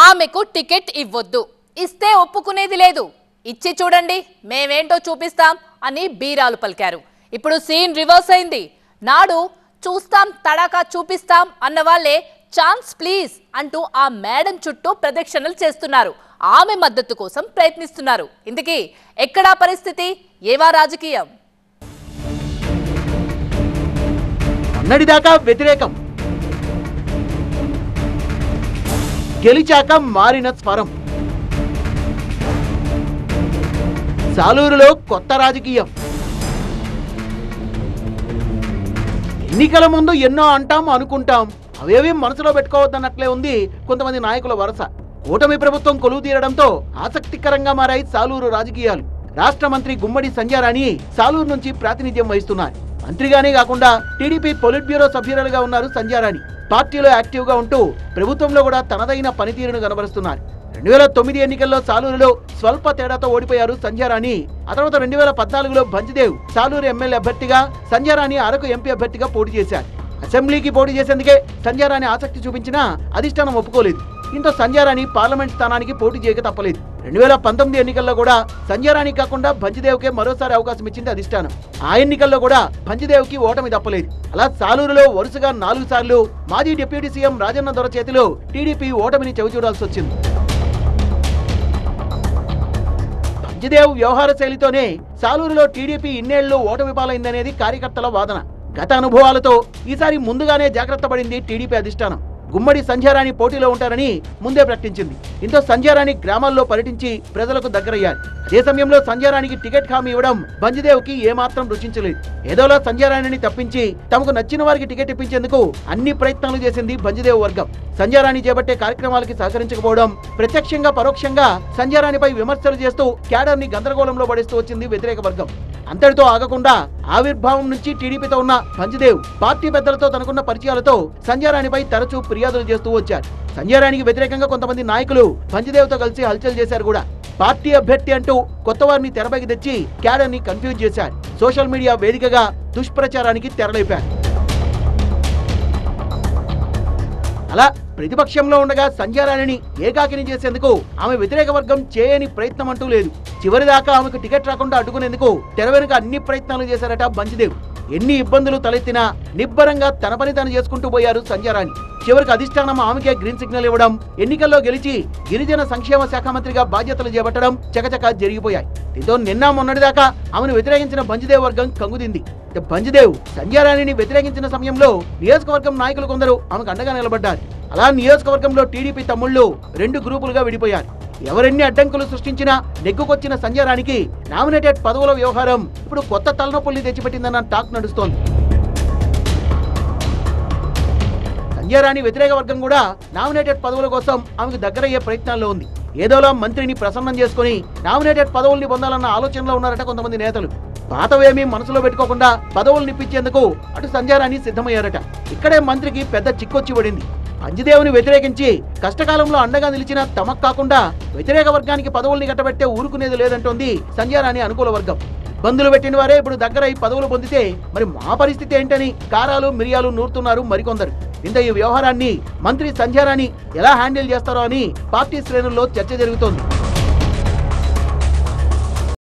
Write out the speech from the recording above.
ఆమెకు టికెట్ ఇవ్వొద్దు, ఇస్తే ఒప్పుకునేది లేదు, ఇచ్చి చూడండి మేమేంటో చూపిస్తాం అని బీరాలు పలికారు. ఇప్పుడు సీన్ రివర్స్ అయింది. నాడు చూస్తాం తడాకా చూపిస్తాం అన్న వాళ్ళే ఛాన్స్ ప్లీజ్ అంటూ ఆ మేడం చుట్టూ ప్రదక్షిణలు చేస్తున్నారు. ఆమె మద్దతు కోసం ప్రయత్నిస్తున్నారు. ఇందుకీ ఎక్కడా పరిస్థితి, ఏవా రాజకీయం? అన్నడిదాకా వ్యతిరేకం, గెలిచాక మారిన స్వరం. సాలూరులో కొత్త రాజకీయం. ఎన్నికల ముందు ఎన్నో అంటాం అనుకుంటాం, అవేవి మనసులో పెట్టుకోవద్దన్నట్లే ఉంది కొంతమంది నాయకుల వరస. కూటమి ప్రభుత్వం కొలువు తీరడంతో ఆసక్తికరంగా మారాయి సాలూరు రాజకీయాలు. రాష్ట్ర మంత్రి గుమ్మడి సంధ్యారాణి సాలూరు నుంచి ప్రాతినిధ్యం వహిస్తున్నారు. మంత్రిగానే కాకుండా టీడీపీ పొలిట్ బ్యూరో సభ్యురాలుగా ఉన్నారు సంధ్యారాణి. పార్టీలో యాక్టివ్ గా ఉంటూ ప్రభుత్వంలో కూడా తనదైన పనితీరును కనబరుస్తున్నారు. 2009 ఎన్నికల్లో సాలూరులో స్వల్ప తేడాతో ఓడిపోయారు సంధ్యారాణి. ఆ తర్వాత 2014లో భంజిదేవ్ సాలూరు ఎమ్మెల్యే అభ్యర్థిగా, సంధ్యారాణి అరకు ఎంపీ అభ్యర్థిగా పోటీ చేశారు. అసెంబ్లీకి పోటీ చేసేందుకే సంధ్యారాణి ఆసక్తి చూపించినా అధిష్టానం ఒప్పుకోలేదు. దీంతో సంధ్యారాణి పార్లమెంట్ స్థానానికి పోటీ చేయక తప్పలేదు. 2019 ఎన్నికల్లో కూడా సంధ్యారాణి కాకుండా భంజిదేవ్కే మరోసారి అవకాశం ఇచ్చింది అధిష్టానం. ఆ ఎన్నికల్లో కూడా భంజిదేవ్కి ఓటమి తప్పలేదు. అలా సాలూరులో వరుసగా 4 సార్లు మాజీ డిప్యూటీ సీఎం రాజన్న దొర చేతిలో టీడీపీ ఓటమిని చవిచూడాల్సి వచ్చింది. భంజిదేవ్ వ్యవహార శైలితోనే సాలూరులో టీడీపీ ఇన్నేళ్లు ఓటమి పాలైందనేది కార్యకర్తల వాదన. గత అనుభవాలతో ఈసారి ముందుగానే జాగ్రత్త పడింది టీడీపీ అధిష్టానం. గుమ్మడి సంధ్యారాణి పోటీలో ఉంటారని ముందే ప్రకటించింది. దీంతో సంధ్యారాణి గ్రామాల్లో పర్యటించి ప్రజలకు దగ్గరయ్యారు. అదే సమయంలో సంధ్యారాణికి టికెట్ హామీ ఇవ్వడం భంజిదేవ్కి ఏమాత్రం రుచించలేదు. ఏదోలా సంధ్యారాణిని తప్పించి తమకు నచ్చిన వారికి టికెట్ ఇప్పించేందుకు అన్ని ప్రయత్నాలు చేసింది భంజిదేవ్ వర్గం. సంధ్యారాణి చేపట్టే కార్యక్రమాలకి సహకరించకపోవడం, ప్రత్యక్షంగా పరోక్షంగా సంధ్యారాణిపై విమర్శలు చేస్తూ క్యాడర్ ని గందరగోళంలో పడేస్తూ వచ్చింది వ్యతిరేక వర్గం. అంతటితో ఆగకుండా ఆవిర్భావం నుంచి టీడీపీతో ఉన్న భంజిదేవ్ పార్టీ పెద్దలతో తనకున్న పరిచయాలతో సంధ్యారాణిపై తరచూ ఫిర్యాదులు చేస్తూ వచ్చారు. సంధ్యారాణికి వ్యతిరేకంగా కొంతమంది నాయకులు భంజిదేవ్తో కలిసి హల్చల్ చేశారు కూడా. పార్టీ అభ్యర్థి అంటూ కొత్త వారిని తెరపైకి తెచ్చి క్యాడర్ ని కన్ఫ్యూజ్ చేశారు. సోషల్ మీడియా వేదికగా దుష్ప్రచారానికి తెరలేపారు. అలా ప్రతిపక్షంలో ఉండగా సంధ్యారాణిని ఏకాకిని చేసేందుకు ఆమె వ్యతిరేక వర్గం చేయని ప్రయత్నం అంటూ లేదు. చివరిదాకా ఆమెకు టికెట్ రాకుండా అడ్డుకునేందుకు తెర వెనుక అన్ని ప్రయత్నాలు చేశారట భంజిదేవ్. ఎన్ని ఇబ్బందులు తలెత్తినా నిబ్బరంగా తన పని తను చేసుకుంటూ పోయారు సంధ్యారాణి. చివరికి అధిష్టానం ఆమెకే గ్రీన్ సిగ్నల్ ఇవ్వడం, ఎన్నికల్లో గెలిచి గిరిజన సంక్షేమ శాఖ మంత్రిగా బాధ్యతలు చేపట్టడం చకచకా జరిగిపోయాయి. దీంతో నిన్న మొన్నటిదాకా ఆమెను వ్యతిరేకించిన భంజిదేవ్ వర్గం కంగుదింది. భంజిదేవ్ సంధ్యారాణిని వ్యతిరేకించిన సమయంలో నియోజకవర్గం నాయకులు కొందరు ఆమెకు అండగా నిలబడ్డారు. అలా నియోజకవర్గంలో టీడీపీ తమ్ముళ్లు 2 గ్రూపులుగా విడిపోయారు. ఎవరెన్ని అడ్డంకులు సృష్టించినా నెగ్గుకొచ్చిన సంధ్యారాణికి నామినేటెడ్ పదవుల వ్యవహారం ఇప్పుడు కొత్త తలనొప్పుల్ని తెచ్చిపెట్టిందన్న టాక్ నడుస్తోంది. సంధ్యారాణి వ్యతిరేక వర్గం కూడా నామినేటెడ్ పదవుల కోసం ఆమెకు దగ్గరయ్యే ప్రయత్నాల్లో ఉంది. ఏదోలా మంత్రిని ప్రసన్నం చేసుకుని నామినేటెడ్ పదవుల్ని పొందాలన్న ఆలోచనలో ఉన్నారట కొంతమంది నేతలు. పాతవేమీ మనసులో పెట్టుకోకుండా పదవులు నిప్పించేందుకు అటు సంధ్యారాణి సిద్ధమయ్యారట. ఇక్కడే మంత్రికి పెద్ద చిక్కొచ్చి పడింది. భంజిదేవ్ని వ్యతిరేకించి కష్టకాలంలో అండగా నిలిచిన తమకు కాకుండా వ్యతిరేక వర్గానికి పదవుల్ని కట్టబెట్టే ఊరుకునేది లేదంటోంది సంధ్యారాణి అనుకూల వర్గం. ఇబ్బందులు పెట్టిన వారే ఇప్పుడు దగ్గరై పదవులు పొందితే మరి మా పరిస్థితి ఏంటని కారాలు మిరియాలు నూరుతున్నారు మరికొందరు. ఇంత ఈ వ్యవహారాన్ని మంత్రి సంధ్యారాణి ఎలా హ్యాండిల్ చేస్తారో అని పార్టీ శ్రేణుల్లో చర్చ జరుగుతోంది.